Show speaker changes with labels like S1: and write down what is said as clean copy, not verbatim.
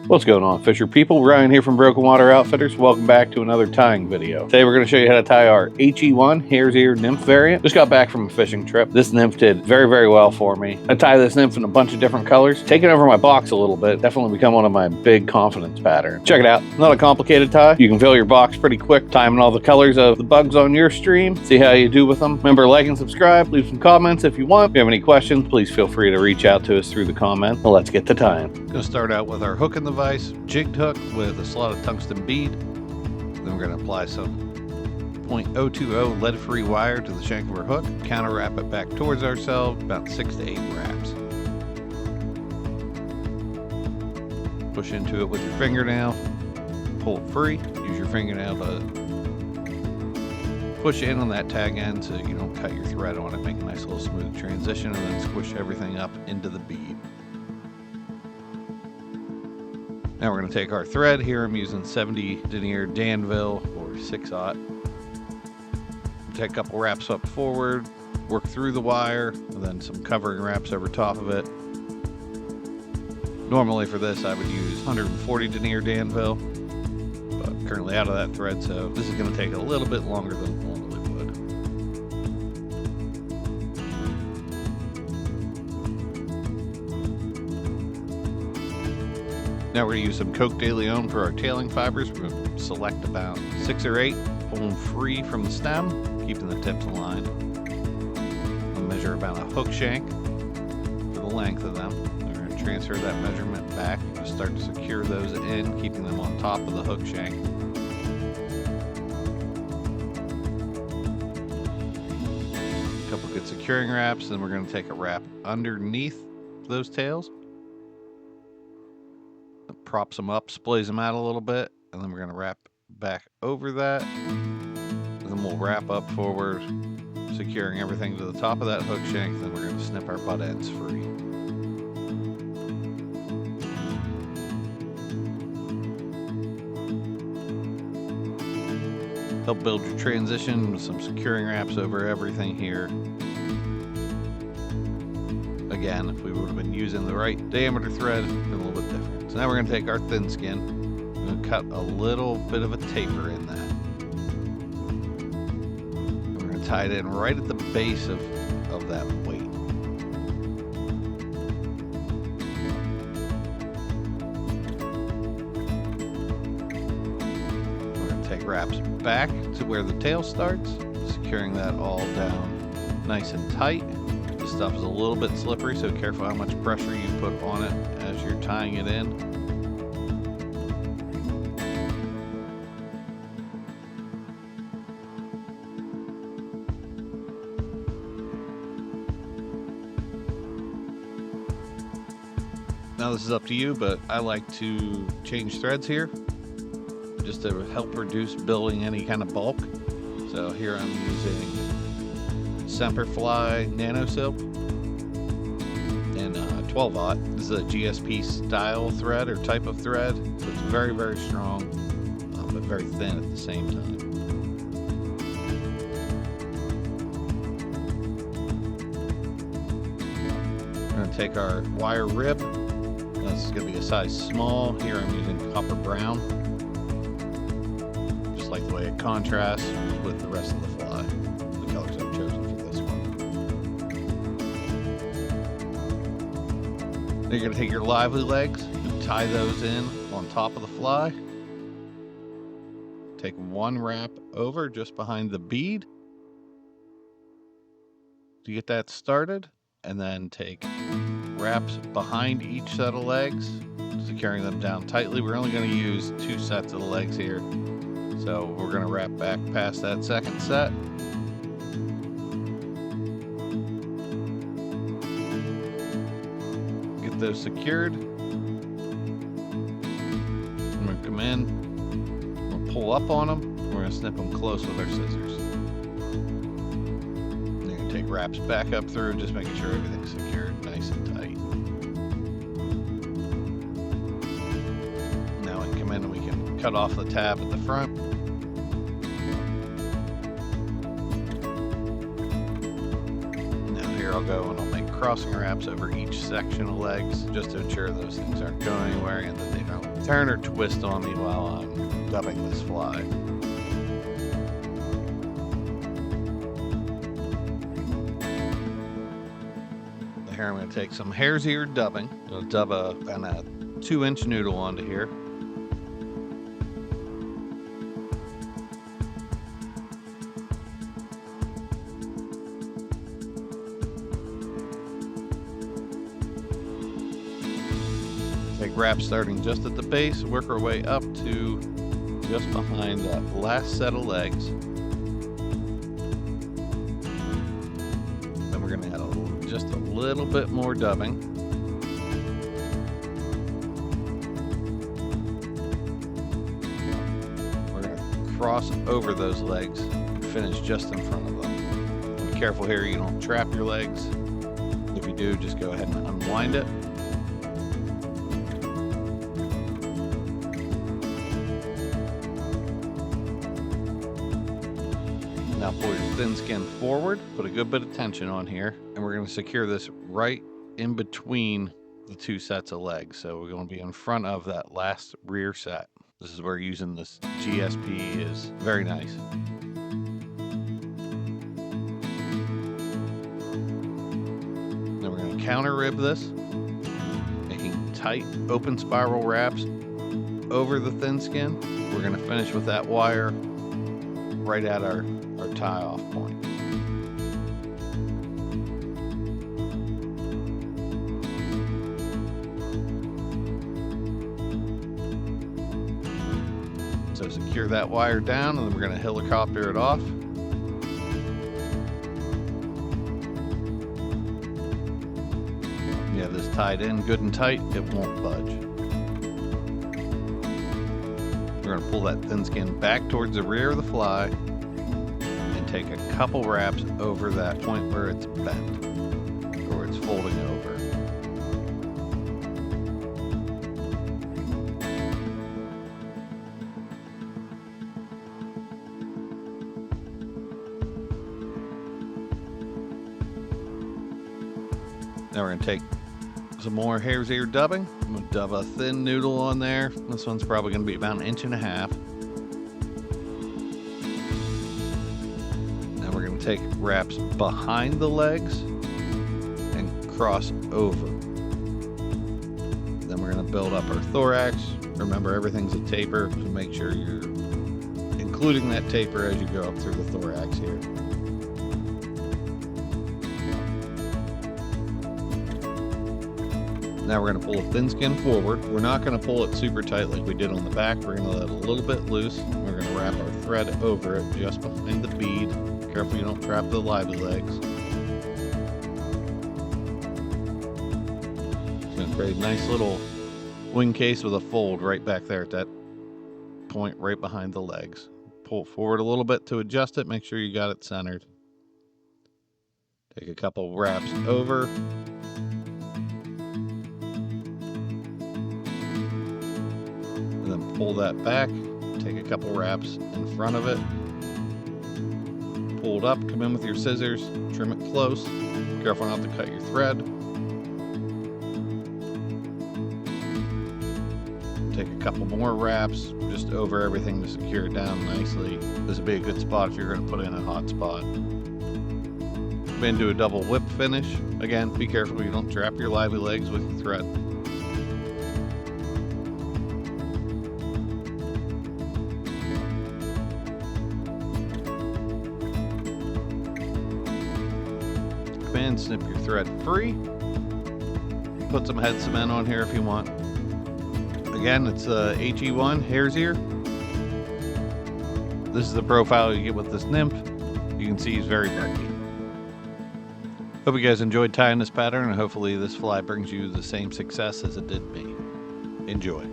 S1: What's going on, Fisher people? Ryan here from Broken Water Outfitters. Welcome back to another tying video. Today we're going to show you how to tie our HE1 Hares Ear Nymph Variant. Just got back from a fishing trip. This nymph did very, very well for me. I tie this nymph in a bunch of different colors. Taking over my box a little bit, definitely become one of my big confidence patterns. Check it out. Not a complicated tie. You can fill your box pretty quick, timing all the colors of the bugs on your stream. See how you do with them. Remember, like and subscribe. Leave some comments if you want. If you have any questions, please feel free to reach out to us through the comments. Well, let's get to tying.
S2: Going to start out with our hook in the vise, jigged hook with a slotted tungsten bead. Then we're going to apply some .020 lead-free wire to the shank of our hook, counter wrap it back towards ourselves, about 6 to 8 wraps. Push into it with your fingernail, pull it free, use your fingernail to push in on that tag end so you don't cut your thread on it, make a nice little smooth transition, and then squish everything up into the bead. Now we're going to take our thread. Here I'm using 70 denier Danville or 6/0. Take a couple wraps up forward, work through the wire, and then some covering wraps over top of it. Normally for this I would use 140 denier Danville, but I'm currently out of that thread, so this is going to take a little bit longer than it normally would. Now we're going to use some Coq De Leon for our tailing fibers. We're going to select about 6 or 8, pull them free from the stem, keeping the tips aligned. I'll measure about a hook shank for the length of them. We're going to transfer that measurement back and start to secure those in, keeping them on top of the hook shank. A couple good securing wraps, then we're going to take a wrap underneath those tails. Props them up, splays them out a little bit, and then we're going to wrap back over that. And then we'll wrap up forward, securing everything to the top of that hook shank. Then we're going to snip our butt ends free. Help build your transition with some securing wraps over everything here. Again, if we would have been using the right diameter thread, it's been a little bit different. So now we're going to take our thin skin, we're going to cut a little bit of a taper in that. And we're going to tie it in right at the base of that weight. We're going to take wraps back to where the tail starts, securing that all down nice and tight. This stuff is a little bit slippery, so careful how much pressure you put on it as you're tying it in. Now this is up to you, but I like to change threads here just to help reduce building any kind of bulk. So here I'm using Semperfli Nano Silk and 12/0. This is a GSP style thread or type of thread, so it's very, very strong, but very thin at the same time. We're going to take our wire rib. This is going to be a size small. Here I'm using copper brown, just like the way it contrasts with the rest of the fly. The colors I've chosen for this one. Then you're going to take your lively legs and tie those in on top of the fly. Take one wrap over just behind the bead to get that started, and then take wraps behind each set of legs, securing them down tightly. We're only going to use 2 sets of the legs here, so we're going to wrap back past that second set. Get those secured. I'm going to come in, we'll pull up on them, we're going to snip them close with our scissors. You're going to take wraps back up through, just making sure everything's secured nice and tight. Now we can come in and we can cut off the tab at the front. Now here I'll go and I'll make crossing wraps over each section of legs just to ensure those things aren't going anywhere and that they don't turn or twist on me while I'm dubbing this fly. Here I'm going to take some Hares Ear dubbing. I'm going to dub a 2-inch noodle onto here. Take wraps starting just at the base, work our way up to just behind that last set of legs. Then we're going to add just a little bit more dubbing. We're going to cross over those legs and finish just in front of them. Be careful here you don't trap your legs. If you do, just go ahead and unwind it. Now pull your thin skin forward, put a good bit of tension on here, and we're going to secure this right in between the 2 sets of legs. So we're going to be in front of that last rear set. This is where using this GSP is very nice. Then we're going to counter rib this, making tight open spiral wraps over the thin skin. We're going to finish with that wire right at our tie-off point. So secure that wire down, and then we're going to helicopter it off. You have this tied in good and tight, it won't budge. We're going to pull that thin skin back towards the rear of the fly and take a couple wraps over that point where it's bent or where it's folding over. Now we're going to take some more Hares Ear dubbing. I'm going to dub a thin noodle on there. This one's probably going to be about 1.5 inches. Now we're going to take wraps behind the legs and cross over. Then we're going to build up our thorax. Remember, everything's a taper, so make sure you're including that taper as you go up through the thorax here. Now we're going to pull the thin skin forward. We're not going to pull it super tight like we did on the back. We're going to let it a little bit loose. We're going to wrap our thread over it just behind the bead. Careful you don't trap the lively legs. It's going to create a nice little wing case with a fold right back there at that point right behind the legs. Pull it forward a little bit to adjust it. Make sure you got it centered. Take a couple wraps over. Then pull that back, take a couple wraps in front of it, pull it up, come in with your scissors, trim it close, careful not to cut your thread. Take a couple more wraps just over everything to secure it down nicely. This would be a good spot if you're going to put in a hot spot. Then do a double whip finish. Again, be careful you don't trap your lively legs with your thread. And snip your thread free. Put some head cement on here if you want. Again, it's HE1 Hares Ear. This is the profile you get with this nymph. You can see he's very bulky. Hope you guys enjoyed tying this pattern, and hopefully this fly brings you the same success as it did me. Enjoy.